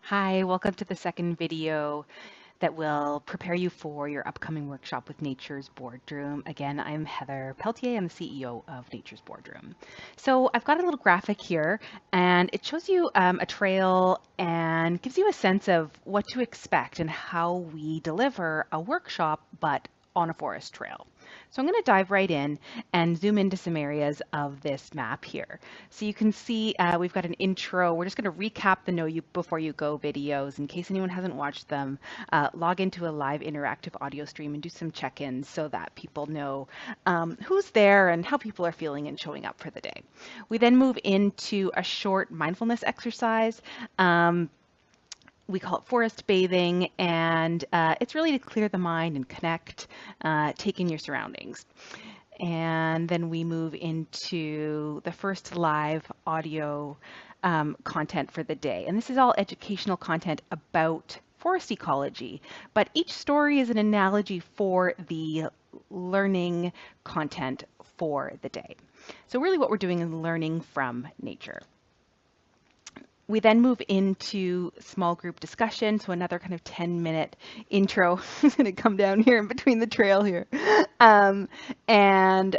Hi, welcome to the second video that will prepare you for your upcoming workshop with Nature's Boardroom. Again, I'm Heather Peltier. I'm the CEO of Nature's Boardroom. So I've got a little graphic here, and it shows you a trail and gives you a sense of what to expect and how we deliver a workshop, but on a forest trail. So I'm going to dive right in and zoom into some areas of this map here. So you can see we've got an intro. We're just going to recap the Know You Before You Go videos in case anyone hasn't watched them. Log into a live interactive audio stream and do some check-ins so that people know who's there and how people are feeling and showing up for the day. We then move into a short mindfulness exercise. We call it forest bathing, and it's really to clear the mind and connect, take in your surroundings. And then we move into the first live audio content for the day. And this is all educational content about forest ecology, but each story is an analogy for the learning content for the day. So really what we're doing is learning from nature. We then move into small group discussion. So another kind of 10-minute intro is going to come down here in between the trail here. And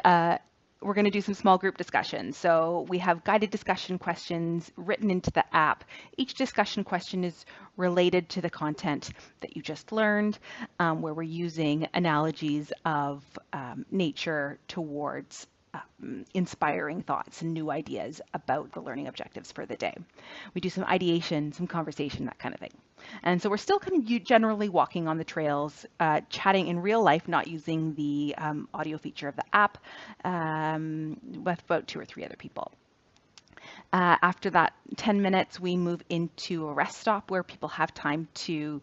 we're going to do some small group discussion. So we have guided discussion questions written into the app. Each discussion question is related to the content that you just learned, where we're using analogies of nature towards inspiring thoughts and new ideas about the learning objectives for the day. We do some ideation, some conversation, that kind of thing. And so we're still kind of generally walking on the trails, chatting in real life, not using the audio feature of the app, with about 2 or 3 other people. After that 10 minutes, we move into a rest stop where people have time to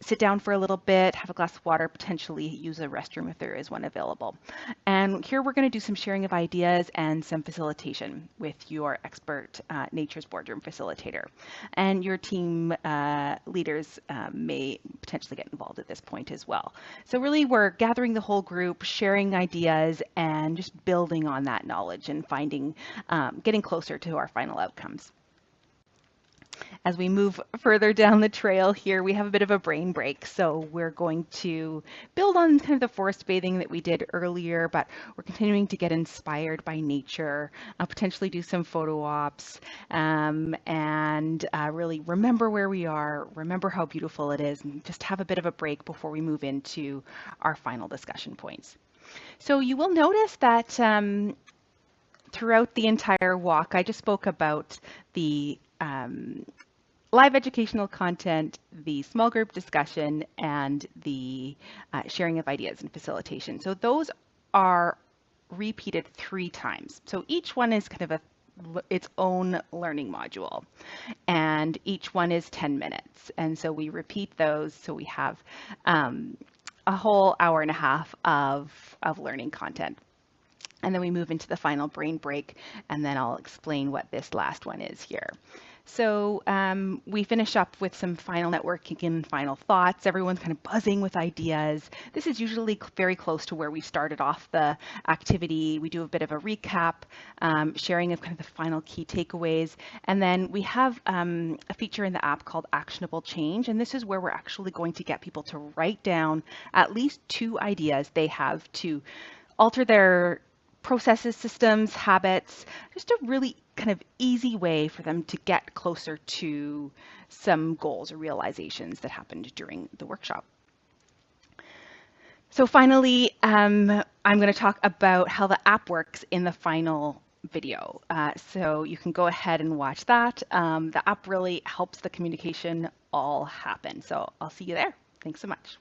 sit down for a little bit, have a glass of water, potentially use a restroom if there is one available. And here we're going to do some sharing of ideas and some facilitation with your expert Nature's Boardroom facilitator. And your team leaders may potentially get involved at this point as well. So really we're gathering the whole group, sharing ideas, and just building on that knowledge and finding, getting closer to our final outcomes. As we move further down the trail here, we have a bit of a brain break. So we're going to build on kind of the forest bathing that we did earlier, but we're continuing to get inspired by nature, potentially do some photo ops, and really remember where we are, remember how beautiful it is, and just have a bit of a break before we move into our final discussion points. So you will notice that throughout the entire walk, I just spoke about the live educational content, the small group discussion, and the sharing of ideas and facilitation. So those are repeated 3 times. So each one is kind of its own learning module, and each one is 10 minutes. And so we repeat those, so we have a whole hour and a half of learning content. And then we move into the final brain break, and then I'll explain what this last one is here. So we finish up with some final networking and final thoughts. Everyone's kind of buzzing with ideas. This is usually very close to where we started off the activity. We do a bit of a recap, sharing of kind of the final key takeaways. And then we have a feature in the app called Actionable Change. And this is where we're actually going to get people to write down at least 2 ideas they have to alter their processes, systems, habits, just a really kind of easy way for them to get closer to some goals or realizations that happened during the workshop. So finally, I'm going to talk about how the app works in the final video. So you can go ahead and watch that. The app really helps the communication all happen. So I'll see you there. Thanks so much.